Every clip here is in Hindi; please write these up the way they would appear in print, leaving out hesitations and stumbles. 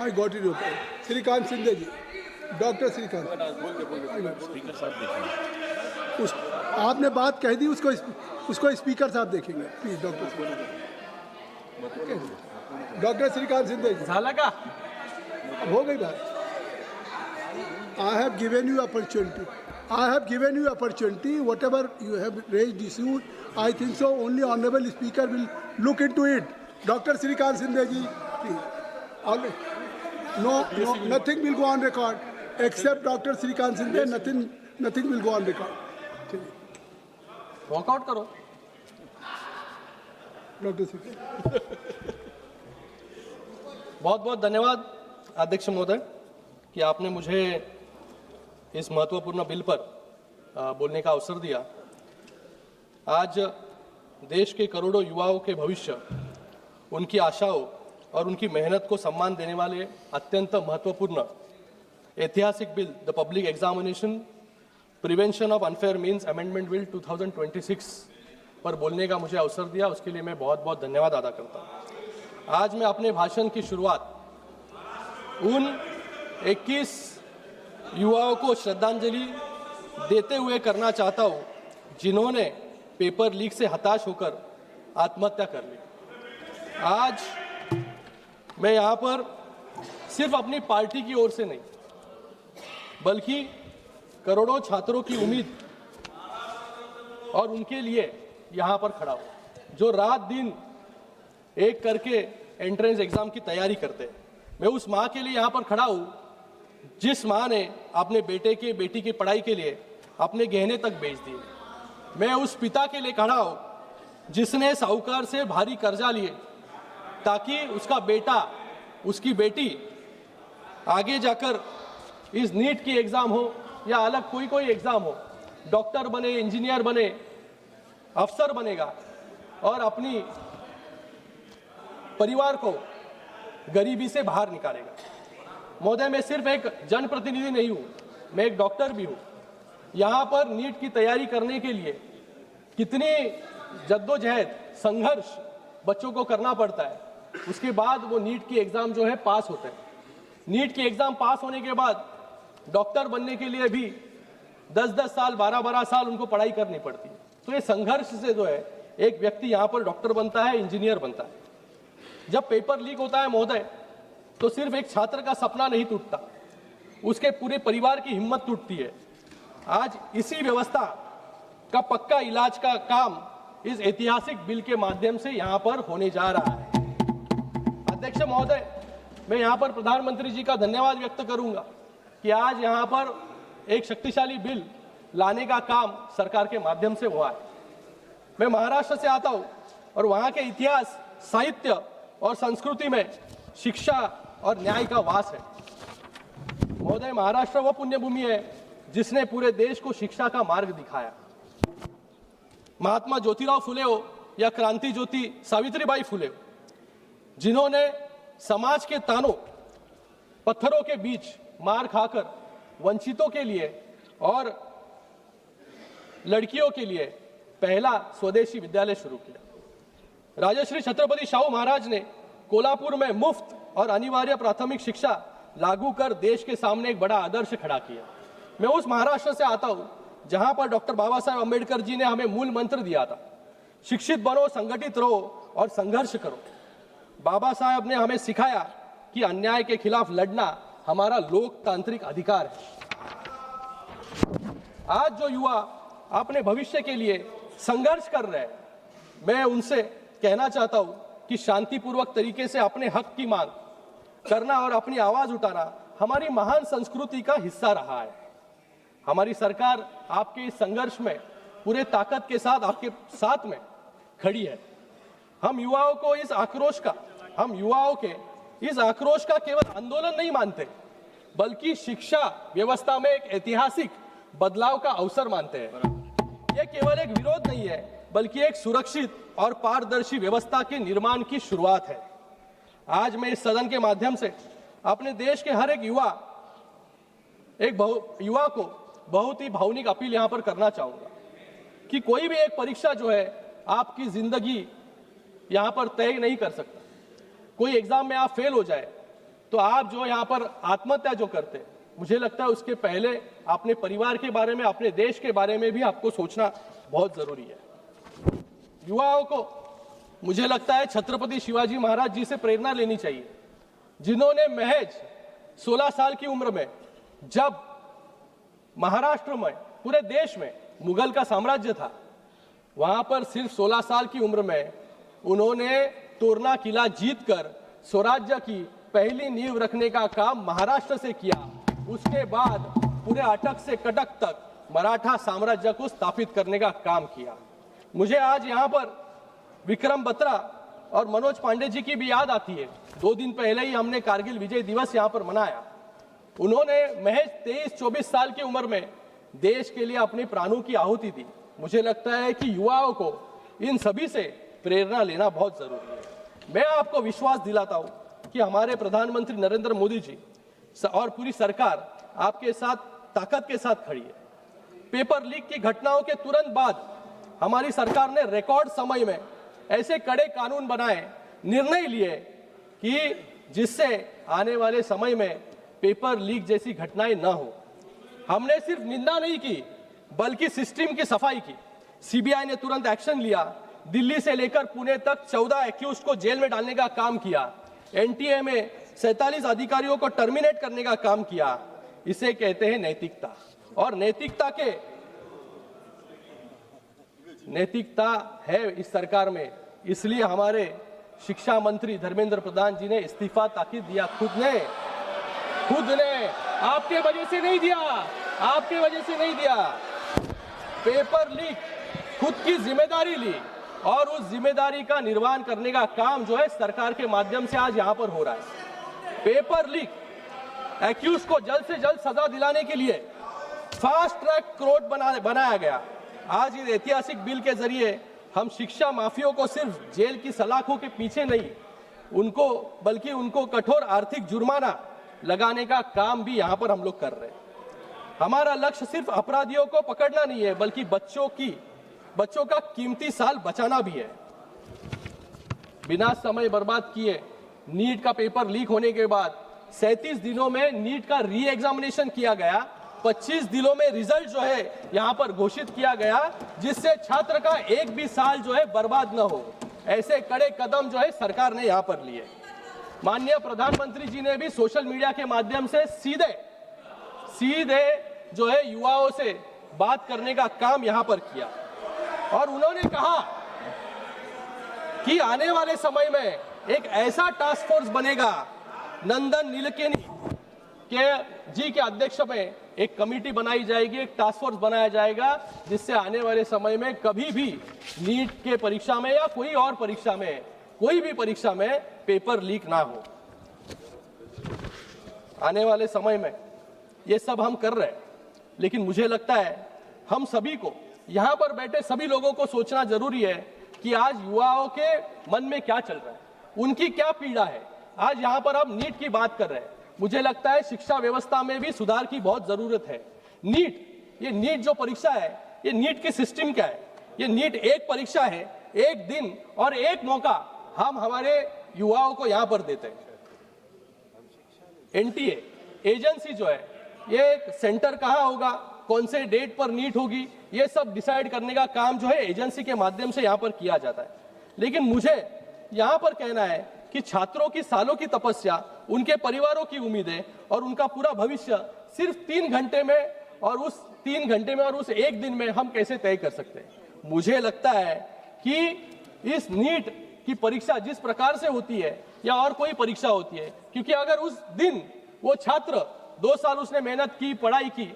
I got it okay. Shrikant Shinde ji, doctor Shrikant. Speaker साहब देखेंगे। उस आपने बात कह दी, उसको स्पीकर साहब देखेंगे प्लीज। डॉक्टर श्रीकांत शिंदे जी, झाला का? अब हो गई बात। I have given you opportunity, whatever you have raised issue, I think so only honorable speaker will look into it. Dr. Srikant Shinde ji, please. No, nothing will go on record except Dr. Srikant Shinde. Nothing will go on record. Walkout करो। Dr. Srikant. बहुत बहुत धन्यवाद अध्यक्ष महोदय कि आपने मुझे इस महत्वपूर्ण बिल पर बोलने का अवसर दिया। आज देश के करोड़ों युवाओं के भविष्य, उनकी आशाओं और उनकी मेहनत को सम्मान देने वाले अत्यंत महत्वपूर्ण ऐतिहासिक bill the public examination prevention of unfair means amendment bill 2026 पर बोलने का मुझे अवसर दिया, उसके लिए मैं बहुत बहुत धन्यवाद अदा करता हूँ। आज मैं अपने भाषण की शुरुआत उन 21 युवाओं को श्रद्धांजलि देते हुए करना चाहता हूं जिन्होंने पेपर लीक से हताश होकर आत्महत्या कर ली। आज मैं यहां पर सिर्फ अपनी पार्टी की ओर से नहीं बल्कि करोड़ों छात्रों की उम्मीद और उनके लिए यहां पर खड़ा हूं जो रात दिन एक करके एंट्रेंस एग्जाम की तैयारी करते हैं। मैं उस माँ के लिए यहां पर खड़ा हूं जिस माँ ने अपने बेटी की पढ़ाई के लिए अपने गहने तक बेच दिए। मैं उस पिता के लिए खड़ा हूं जिसने साहूकार से भारी कर्जा लिए ताकि उसका बेटा, उसकी बेटी आगे जाकर इस नीट की एग्जाम हो या अलग कोई एग्जाम हो, डॉक्टर बने, इंजीनियर बने, अफसर बनेगा और अपनी परिवार को गरीबी से बाहर निकालेगा। महोदय, मैं सिर्फ एक जनप्रतिनिधि नहीं हूं, मैं एक डॉक्टर भी हूं। यहां पर नीट की तैयारी करने के लिए कितनी जद्दोजहद, संघर्ष बच्चों को करना पड़ता है, उसके बाद वो नीट की एग्जाम जो है पास होते हैं। नीट की एग्जाम पास होने के बाद डॉक्टर बनने के लिए भी 10-10 साल, 12-12 साल उनको पढ़ाई करनी पड़ती है। तो ये संघर्ष से जो है एक व्यक्ति यहां पर डॉक्टर बनता है, इंजीनियर बनता है। जब पेपर लीक होता है महोदय, तो सिर्फ एक छात्र का सपना नहीं टूटता, उसके पूरे परिवार की हिम्मत टूटती है। आज इसी व्यवस्था का पक्का इलाज का काम इस ऐतिहासिक बिल के माध्यम से यहां पर होने जा रहा है। अध्यक्ष महोदय, मैं यहां पर प्रधानमंत्री जी का धन्यवाद व्यक्त करूंगा कि आज यहां पर एक शक्तिशाली बिल लाने का काम सरकार के माध्यम से हुआ है। मैं महाराष्ट्र से आता हूं और वहां के इतिहास, साहित्य और संस्कृति में शिक्षा और न्याय का वास है। महोदय, महाराष्ट्र वो पुण्यभूमि है जिसने पूरे देश को शिक्षा का मार्ग दिखाया। महात्मा ज्योतिराव फुले हो या क्रांति ज्योति सावित्रीबाई फुले हो, जिन्होंने समाज के तानों पत्थरों के बीच मार खाकर वंचितों के लिए और लड़कियों के लिए पहला स्वदेशी विद्यालय शुरू किया। राजश्री छत्रपति शाहू महाराज ने कोल्हापुर में मुफ्त और अनिवार्य प्राथमिक शिक्षा लागू कर देश के सामने एक बड़ा आदर्श खड़ा किया। मैं उस महाराष्ट्र से आता हूं जहां पर डॉक्टर बाबा साहेब अम्बेडकर जी ने हमें मूल मंत्र दिया था, शिक्षित बनो, संगठित रहो और संघर्ष करो। बाबा साहेब ने हमें सिखाया कि अन्याय के खिलाफ लड़ना हमारा लोकतांत्रिक अधिकार है। आज जो युवा अपने भविष्य के लिए संघर्ष कर रहे हैं, मैं उनसे कहना चाहता हूं कि शांतिपूर्वक तरीके से अपने हक की मांग करना और अपनी आवाज उठाना हमारी महान संस्कृति का हिस्सा रहा है। हमारी सरकार आपके इस संघर्ष में पूरे ताकत के साथ आपके साथ में खड़ी है। हम युवाओं के इस आक्रोश का केवल आंदोलन नहीं मानते, बल्कि शिक्षा व्यवस्था में एक ऐतिहासिक बदलाव का अवसर मानते हैं। यह केवल एक विरोध नहीं है, बल्कि एक सुरक्षित और पारदर्शी व्यवस्था के निर्माण की शुरुआत है। आज मैं इस सदन के माध्यम से अपने देश के हर एक युवा को बहुत ही भावनिक अपील यहां पर करना चाहूंगा कि कोई भी एक परीक्षा जो है आपकी जिंदगी यहां पर तय नहीं कर सकता। कोई एग्जाम में आप फेल हो जाए तो आप जो यहाँ पर आत्महत्या जो करते हैं, मुझे लगता है उसके पहले अपने परिवार के बारे में, अपने देश के बारे में भी आपको सोचना बहुत जरूरी है। युवाओं को मुझे लगता है छत्रपति शिवाजी महाराज जी से प्रेरणा लेनी चाहिए, जिन्होंने महज 16 साल की उम्र में, जब महाराष्ट्र में, पूरे देश में मुगल का साम्राज्य था, वहां पर सिर्फ 16 साल की उम्र में उन्होंने तोरना किला जीतकर स्वराज्य की पहली नींव रखने का काम महाराष्ट्र से किया। उसके बाद पूरे अटक से कटक तक मराठा साम्राज्य को स्थापित करने का काम किया। मुझे आज यहाँ पर विक्रम बत्रा और मनोज पांडे जी की भी याद आती है। 2 दिन पहले ही हमने कारगिल विजय दिवस यहाँ पर मनाया। उन्होंने महज 23-24 साल की उम्र में देश के लिए अपने प्राणों की आहुति दी। मुझे लगता है कि युवाओं को इन सभी से प्रेरणा लेना बहुत जरूरी है। मैं आपको विश्वास दिलाता हूं कि हमारे प्रधानमंत्री नरेंद्र मोदी जी और पूरी सरकार आपके साथ ताकत के साथ खड़ी है। पेपर लीक की घटनाओं के तुरंत बाद हमारी सरकार ने रिकॉर्ड समय में ऐसे कड़े कानून बनाए, निर्णय लिए कि जिससे आने वाले समय में पेपर लीक जैसी घटनाएं न हो। हमने सिर्फ निंदा नहीं की, बल्कि सिस्टम की सफाई की। सीबीआई ने तुरंत एक्शन लिया। दिल्ली से लेकर पुणे तक 14 एक्यूज को जेल में डालने का काम किया। एनटीए में 47 अधिकारियों को टर्मिनेट करने का काम किया। इसे कहते हैं नैतिकता, और नैतिकता है इस सरकार में। इसलिए हमारे शिक्षा मंत्री धर्मेंद्र प्रधान जी ने इस्तीफा ताकि दिया। खुद ने आपके वजह से नहीं दिया, आपके वजह से नहीं दिया। पेपर लीक खुद की जिम्मेदारी ली, और उस जिम्मेदारी का निर्वहन करने का काम जो है सरकार के माध्यम से आज यहां पर हो रहा है। पेपर लीक एक्यूज को जल्द से जल्द सजा दिलाने के लिए फास्ट ट्रैक कोर्ट बनाया गया। आज इस ऐतिहासिक बिल के जरिए हम शिक्षा माफियों को सिर्फ जेल की सलाखों के पीछे नहीं, बल्कि उनको कठोर आर्थिक जुर्माना लगाने का काम भी यहां पर हम लोग कर रहे हैं। हमारा लक्ष्य सिर्फ अपराधियों को पकड़ना नहीं है, बल्कि बच्चों का कीमती साल बचाना भी है। बिना समय बर्बाद किए नीट का पेपर लीक होने के बाद 37 दिनों में नीट का री एग्जामिनेशन किया गया। 25 दिनों में रिजल्ट जो है यहां पर घोषित किया गया, जिससे छात्र का एक भी साल जो है बर्बाद न हो। ऐसे कड़े कदम जो है सरकार ने यहां पर लिए। माननीय प्रधानमंत्री जी ने भी सोशल मीडिया के माध्यम से सीधे जो है युवाओं से बात करने का काम यहां पर किया, और उन्होंने कहा कि आने वाले समय में एक ऐसा टास्क फोर्स बनेगा। नंदन नीलेकनी जी के अध्यक्ष में एक कमेटी बनाई जाएगी, एक टास्क फोर्स बनाया जाएगा, जिससे आने वाले समय में कभी भी नीट के परीक्षा में या कोई और परीक्षा में, कोई भी परीक्षा में पेपर लीक ना हो। आने वाले समय में ये सब हम कर रहे हैं, लेकिन मुझे लगता है हम सभी को, यहां पर बैठे सभी लोगों को सोचना जरूरी है कि आज युवाओं के मन में क्या चल रहा है, उनकी क्या पीड़ा है। आज यहां पर हम नीट की बात कर रहे हैं। मुझे लगता है शिक्षा व्यवस्था में भी सुधार की बहुत जरूरत है। ये नीट जो परीक्षा है, ये नीट की सिस्टम क्या है? ये नीट एक परीक्षा है, एक दिन और एक मौका हम हमारे युवाओं को यहां पर देते हैं। एनटीए एजेंसी जो है, ये सेंटर कहां होगा, कौन से डेट पर नीट होगी, ये सब डिसाइड करने का काम जो है एजेंसी के माध्यम से यहां पर किया जाता है। लेकिन मुझे यहां पर कहना है कि छात्रों की सालों की तपस्या, उनके परिवारों की उम्मीदें और उनका पूरा भविष्य सिर्फ 3 घंटे में और उस 3 घंटे में और उस एक दिन में हम कैसे तय कर सकते हैं। मुझे लगता है कि इस नीट की परीक्षा जिस प्रकार से होती है या और कोई परीक्षा होती है, क्योंकि अगर उस दिन वो छात्र 2 साल उसने मेहनत की, पढ़ाई की,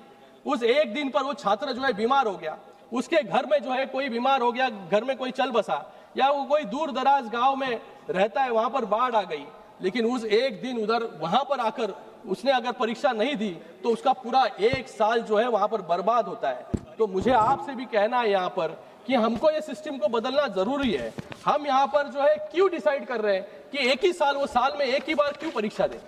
उस एक दिन पर वो छात्र जो है बीमार हो गया, उसके घर में जो है कोई बीमार हो गया, घर में कोई चल बसा, या वो कोई दूर दराज गांव में रहता है, वहां पर बाढ़ आ गई, लेकिन उस एक दिन उधर वहां पर आकर उसने अगर परीक्षा नहीं दी तो उसका पूरा 1 साल जो है वहां पर बर्बाद होता है। तो मुझे आपसे भी कहना है यहाँ पर कि हमको ये सिस्टम को बदलना जरूरी है। हम यहाँ पर जो है क्यों डिसाइड कर रहे हैं कि एक ही साल, वो साल में एक ही बार क्यों परीक्षा दे।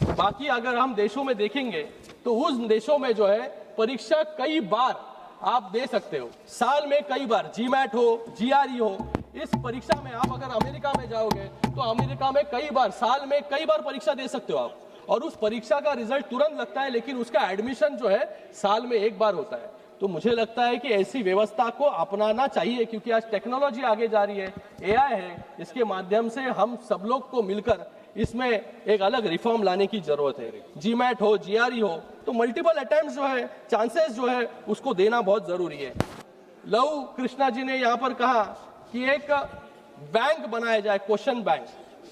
बाकी अगर हम देशों में देखेंगे तो उस देशों में जो है परीक्षा कई बार आप दे सकते हो, साल में कई बार, जीमैट हो, जीआरई हो, इस परीक्षा में आप अगर अमेरिका में जाओगे तो अमेरिका में कई बार, साल में कई बार परीक्षा दे सकते हो आप, और उस परीक्षा का रिजल्ट तुरंत लगता है, लेकिन उसका एडमिशन जो है साल में एक बार होता है। तो मुझे लगता है कि ऐसी व्यवस्था को अपनाना चाहिए, क्योंकि आज टेक्नोलॉजी आगे जा रही है, एआई है, इसके माध्यम से हम सब लोग को मिलकर इसमें एक अलग रिफॉर्म लाने की जरूरत है। जीमैट हो, जीआरई हो, तो मल्टीपल अटेम्प्ट जो है, चांसेस जो है, उसको देना बहुत जरूरी है। लव कृष्णा जी ने यहाँ पर कहा कि एक बैंक बनाया जाए, क्वेश्चन बैंक।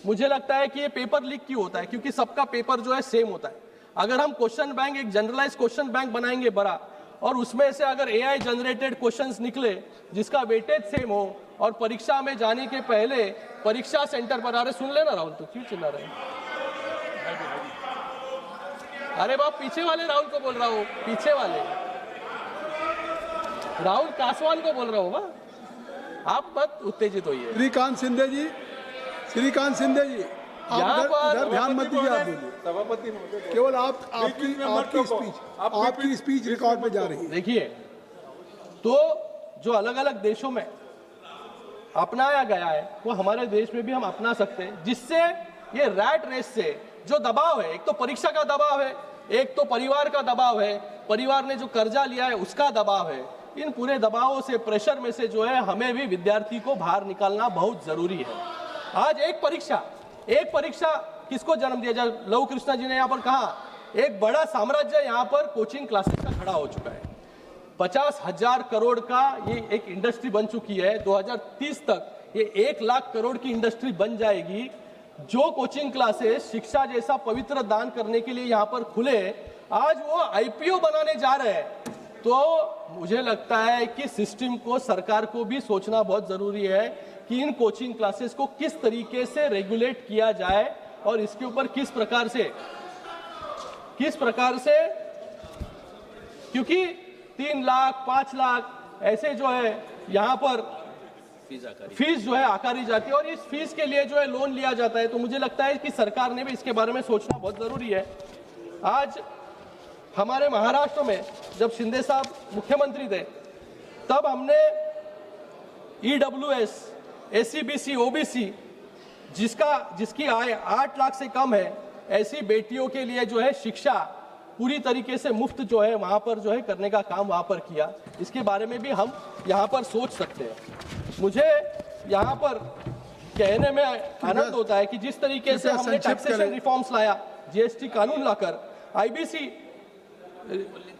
मुझे लगता है कि ये पेपर लीक क्यों होता है, क्योंकि सबका पेपर जो है सेम होता है। अगर हम क्वेश्चन बैंक, एक जनरलाइज क्वेश्चन बैंक बनाएंगे बड़ा, और उसमें से अगर एआई जनरेटेड क्वेश्चंस निकले जिसका वेटेज सेम हो, और परीक्षा में जाने के पहले परीक्षा सेंटर पर, अरे सुन लेना राहुल, तो क्यों चिल्ला रहे हैं? अरे बाप, पीछे वाले राहुल को बोल रहा हूँ, पीछे वाले राहुल कासवान को बोल रहा हूँ। आप मत उत्तेजित होइए। श्रीकांत शिंदे जी, श्रीकांत शिंदे जी, यहाँ आप पर इधर ध्यान मत दीजिए, आप बोलिए। सभापति महोदय, केवल आपकी स्पीच रिकॉर्ड पे जा रही है। देखिए, तो जो अलग अलग देशों में अपनाया गया है वो हमारे देश में भी हम अपना सकते हैं, जिससे ये रैट रेस से जो दबाव है, एक तो परीक्षा का दबाव है, एक तो परिवार का दबाव है, परिवार ने जो कर्जा लिया है उसका दबाव है, इन पूरे दबावों से, प्रेशर में से जो है हमें भी विद्यार्थी को बाहर निकालना बहुत जरूरी है। आज एक परीक्षा किसको जन्म दिया जाए? लव कृष्णा जी ने यहाँ पर कहा, एक बड़ा साम्राज्य यहाँ पर कोचिंग क्लासेस का खड़ा हो चुका है। 50,000 करोड़ का ये एक इंडस्ट्री बन चुकी है। 2030 तक ये 1 लाख करोड़ की इंडस्ट्री बन जाएगी। जो कोचिंग क्लासेस शिक्षा जैसा पवित्र दान करने के लिए यहाँ पर खुले, आज वो आईपीओ बनाने जा रहे हैं। तो मुझे लगता है कि सिस्टम को, सरकार को भी सोचना बहुत जरूरी है कि इन कोचिंग क्लासेस को किस तरीके से रेगुलेट किया जाए, और इसके ऊपर किस प्रकार से, क्योंकि 3 लाख 5 लाख ऐसे जो है यहाँ पर फीस जो है आकारी जाती है, और इस फीस के लिए जो है लोन लिया जाता है। तो मुझे लगता है कि सरकार ने भी इसके बारे में सोचना बहुत जरूरी है। आज हमारे महाराष्ट्र में जब शिंदे साहब मुख्यमंत्री थे, तब हमने EWS, SC/BC, OBC जिसकी आय 8 लाख से कम है, ऐसी बेटियों के लिए जो है शिक्षा पूरी तरीके से मुफ्त जो है वहां पर जो है करने का काम वहां पर किया। इसके बारे में भी हम यहाँ पर सोच सकते हैं। मुझे यहाँ पर कहने में आनंद होता है कि जिस तरीके से हमने टैक्सेशन रिफॉर्म्स लाया, GST कानून लाकर, IBC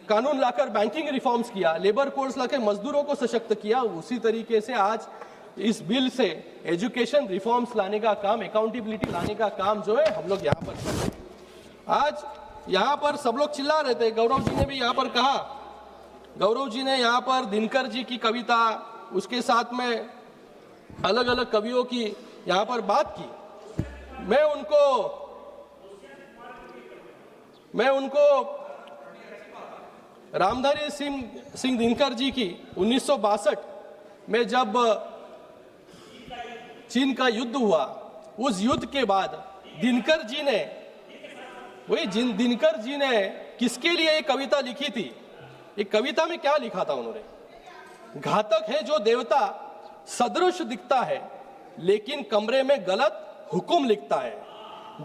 कानून लाकर बैंकिंग रिफॉर्म्स किया, लेबर कोड्स लाकर मजदूरों को सशक्त किया, उसी तरीके से आज इस बिल से एजुकेशन रिफॉर्म्स लाने का काम, अकाउंटेबिलिटी लाने का काम जो है हम लोग यहाँ पर कर रहे हैं। आज यहाँ पर सब लोग चिल्ला रहे थे, गौरव जी ने भी यहाँ पर कहा, गौरव जी ने यहाँ पर दिनकर जी की कविता, उसके साथ में अलग अलग कवियों की यहाँ पर बात की। मैं उनको रामधारी सिंह दिनकर जी की 1962 में जब चीन का युद्ध हुआ, उस युद्ध के बाद दिनकर जी ने किसके लिए एक कविता लिखी थी? एक कविता में क्या लिखा था उन्होंने? घातक है जो देवता सदृश दिखता है, लेकिन कमरे में गलत हुक्म लिखता है।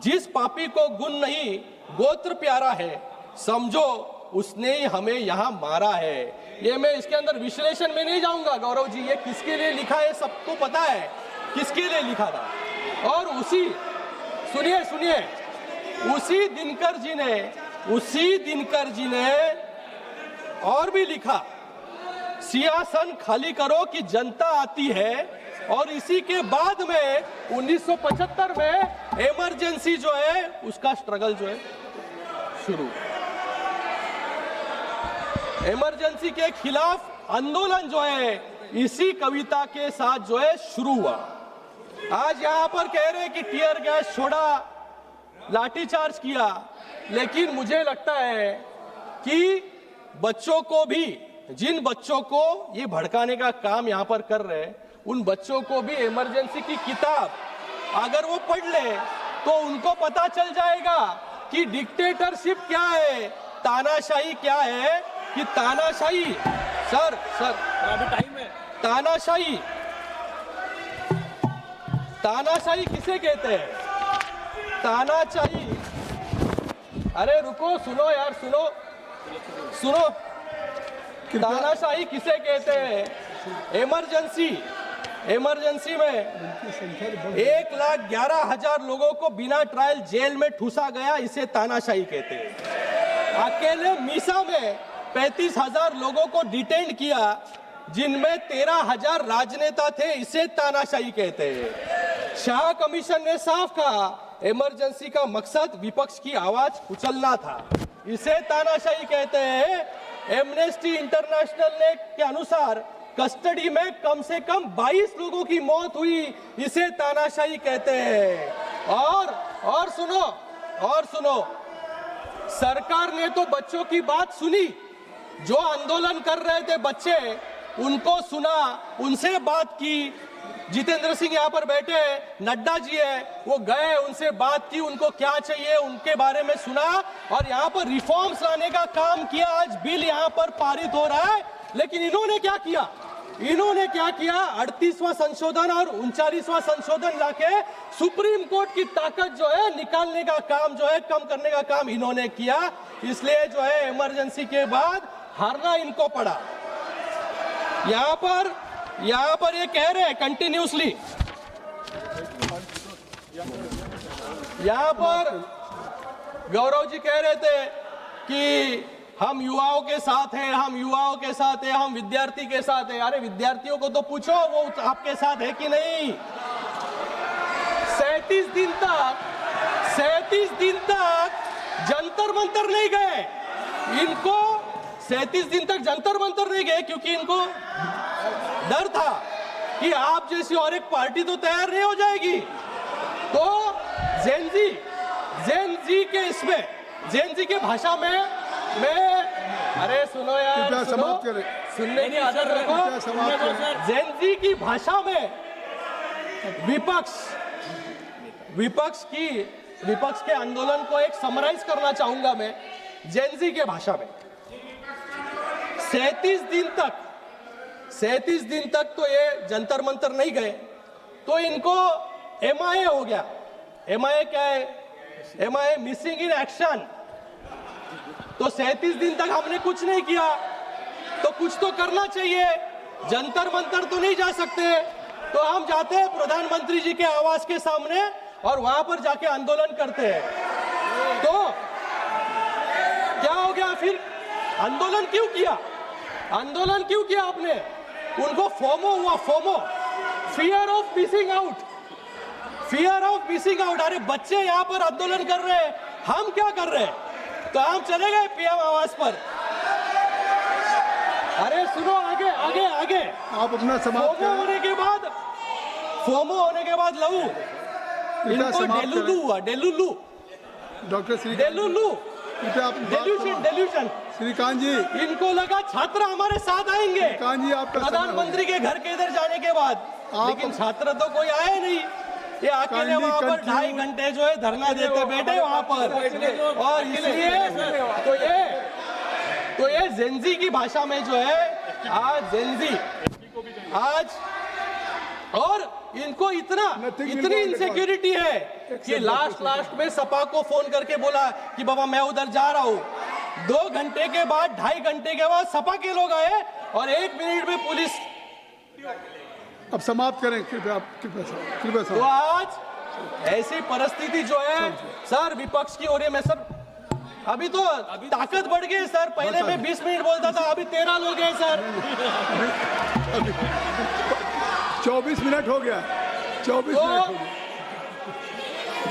जिस पापी को गुण नहीं गोत्र प्यारा है, समझो उसने ही हमें यहाँ मारा है। ये मैं इसके अंदर विश्लेषण में नहीं जाऊंगा गौरव जी, ये किसके लिए लिखा है सबको पता है किसके लिए लिखा था। और सुनिए उसी दिनकर जी ने और भी लिखा, सियासन खाली करो कि जनता आती है। और इसी के बाद में 1975 में इमरजेंसी जो है उसका स्ट्रगल जो है शुरू, इमरजेंसी के खिलाफ आंदोलन जो है इसी कविता के साथ जो है शुरू हुआ। आज यहाँ पर कह रहे हैं कि टीयर गैस छोड़ा, लाठीचार्ज किया, लेकिन मुझे लगता है कि बच्चों को भी, जिन बच्चों को ये भड़काने का काम यहाँ पर कर रहे हैं, उन बच्चों को भी इमरजेंसी की किताब अगर वो पढ़ ले तो उनको पता चल जाएगा कि डिक्टेटरशिप क्या है, तानाशाही क्या है। कि तानाशाही, सर अभी टाइम है, तानाशाही किसे कहते हैं? तानाशाही, अरे रुको, सुनो यार, सुनो सुनो, तानाशाही किसे कहते हैं? इमरजेंसी में 1,11,000 लोगों को बिना ट्रायल जेल में ठूसा गया, इसे तानाशाही कहते हैं। अकेले मीसा में 35,000 लोगों को डिटेन किया, जिनमें 13,000 राजनेता थे, इसे तानाशाही कहते हैं। शाह कमीशन ने साफ कहा, इमरजेंसी का मकसद विपक्ष की आवाज कुचलना था, इसे तानाशाही कहते हैं। एमनेस्टी इंटरनेशनल ने के अनुसार कस्टडी में कम से कम 22 लोगों की मौत हुई, इसे तानाशाही कहते हैं। और सुनो, सरकार ने तो बच्चों की बात सुनी, जो आंदोलन कर रहे थे बच्चे, उनको सुना, उनसे बात की। जितेंद्र सिंह यहाँ पर बैठे, नड्डा जी है, वो गए, उनसे बात की, उनको क्या चाहिए उनके बारे में सुना, और यहाँ पर रिफॉर्म्स लाने का काम किया। आज बिल यहाँ पर पारित हो रहा है, लेकिन इन्होंने क्या किया? 38वां संशोधन और 39वां संशोधन लाके सुप्रीम कोर्ट की ताकत जो है निकालने का काम जो है, कम करने का काम इन्होंने किया। इसलिए जो है इमरजेंसी के बाद हारना इनको पड़ा। यहाँ पर ये कह रहे हैं कंटिन्यूसली, यहाँ पर गौरव जी कह रहे थे कि हम युवाओं के साथ हैं, हम विद्यार्थी के साथ हैं। अरे विद्यार्थियों को तो पूछो वो आपके साथ है कि नहीं। 37 दिन तक जंतर मंतर नहीं गए, इनको 37 दिन तक जंतर मंतर नहीं गए, क्योंकि इनको डर था कि आप जैसी और एक पार्टी तो तैयार नहीं हो जाएगी। तो जेन जी के भाषा में मैं, अरे सुनो यार, सुनने की आदत रखो। जेन जी की भाषा में विपक्ष के आंदोलन को एक समराइज करना चाहूंगा मैं। जेन जी के भाषा में 37 दिन तक तो ये जंतर मंतर नहीं गए, तो इनको MIA हो गया। MIA क्या है? MIA missing in action. तो 37 दिन तक हमने कुछ नहीं किया, तो कुछ तो करना चाहिए। जंतर मंतर तो नहीं जा सकते, तो हम जाते हैं प्रधानमंत्री जी के आवास के सामने और वहां पर जाके आंदोलन करते हैं। तो क्या हो गया फिर? आंदोलन क्यों किया आपने? उनको फोमो हुआ, फियर ऑफ मिसिंग आउट। अरे बच्चे यहाँ पर आंदोलन कर रहे हैं, हम क्या कर रहे हैं? तो हम चले गए PM आवास पर। अरे सुनो, आगे आप अपना समाप्त फोमो होने के बाद लहू, इनको डेलुलू डॉक्टर डेल्यूशन। श्रीकांत जी, इनको लगा छात्र हमारे साथ आएंगे श्रीकांत जी, आपका प्रधानमंत्री के घर के इधर जाने के बाद, लेकिन छात्र तो कोई आए नहीं। ये अकेले वहाँ पर 2.5 घंटे जो है धरना देते बैठे वहाँ पर। और इसलिए तो ये जेनजी की भाषा में जो है आज और इनको इतनी इनसिक्योरिटी है कि लास्ट में सपा को फोन करके बोला कि बाबा मैं उधर जा रहा हूँ। 2 घंटे के बाद, 2.5 घंटे के बाद सपा के लोग आए और 1 मिनट में पुलिस। अब समाप्त करें कृपया। तो आज ऐसी परिस्थिति जो है सर विपक्ष की हो रही है। मैं सर अभी तो ताकत बढ़ गई सर, पहले मैं 20 मिनट बोलता था, अभी 13 लोग हैं सर। 24 मिनट हो गया। 24 मिनट हो गया।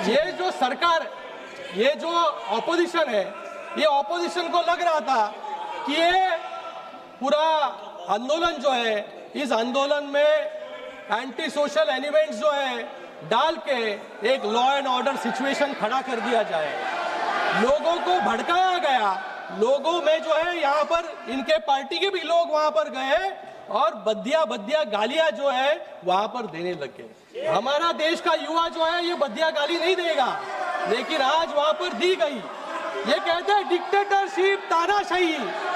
ये जो सरकार, ये जो ऑपोजिशन है, ये ऑपोजिशन को लग रहा था कि ये पूरा आंदोलन जो है, इस आंदोलन में एंटी सोशल एलिमेंट्स जो है डाल के एक लॉ एंड ऑर्डर सिचुएशन खड़ा कर दिया जाए। लोगों को भड़काया गया, लोगों में जो है यहाँ पर इनके पार्टी के भी लोग वहां पर गए और बद्दिया गालियां जो है वहां पर देने लगे। हमारा देश का युवा जो है ये बद्दिया गाली नहीं देगा, लेकिन आज वहां पर दी गई। ये कहते हैं डिक्टेटरशिप, तानाशाही।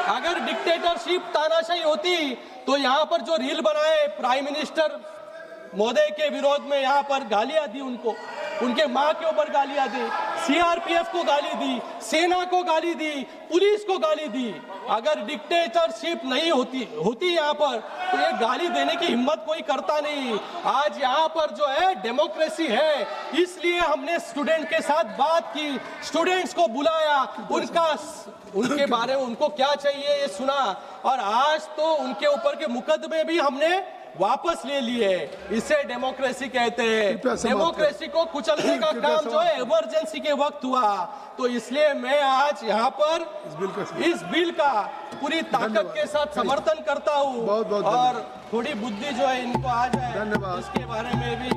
अगर डिक्टेटरशिप, तानाशाही होती तो यहाँ पर जो रील बनाए प्राइम मिनिस्टर महोदय के विरोध में यहाँ पर गालियां दी उनको, उनके माँ के ऊपर गालियां दी, सीआरपीएफ को गाली दी, सेना को गाली दी, पुलिस को गाली दी। अगर डिक्टेटरशिप नहीं होती यहाँ पर तो ये गाली देने की हिम्मत कोई करता नहीं। आज यहाँ पर जो है डेमोक्रेसी है, इसलिए हमने स्टूडेंट के साथ बात की, स्टूडेंट्स को बुलाया, उनके बारे में उनको क्या चाहिए ये सुना, और आज तो उनके ऊपर के मुकदमे भी हमने वापस ले लिए। इसे डेमोक्रेसी कहते हैं। डेमोक्रेसी को कुचलने का काम जो है इमरजेंसी के वक्त हुआ। तो इसलिए मैं आज यहाँ पर इस बिल का पूरी ताकत के साथ समर्थन करता हूँ, और थोड़ी बुद्धि जो है इनको आ जाए, इसके बारे में भी